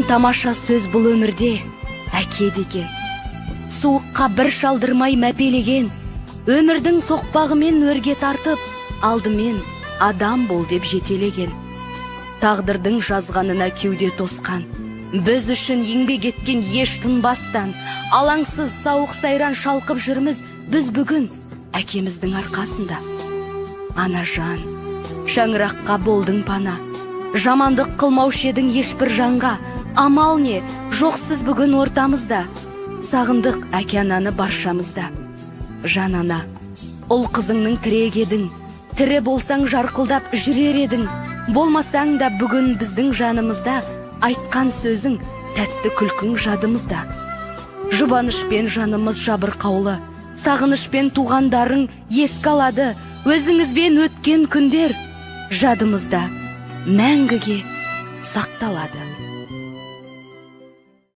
тамаша сөз бұл өмірде әке деген. Суыққа бір шалдырмай мәпелеген, өмірдің соқпағымен өрге тартып, алдымен адам бол деп жетелеген. Тағдырдың жазғанына кеуде тосқан, біз үшін еңбек еткен еш тынбастан, алаңсыз сауық сайран шалқып жүрміз біз бүгін әкеміздің арқасында. Ана жан, шаңыраққа болдың пана, жамандық қылмаушы едің ешбір жанға, амал не, жоқсыз бүгін ортамызда, сағындық әке ананы баршамызда. Жан ана, ұл қызыңның тірек едің, тірі болсаң жарқылдап жүрер едің, болмасаң да бүгін біздің жанымызда, айтқан сөзің тәтті күлкің жадымызда. Жұбанышпен жанымыз жабырқаулы, сағынышпен туғандарың еске алады, өзіңізбен өткен күндер жадымызда мәңгіге сақталады.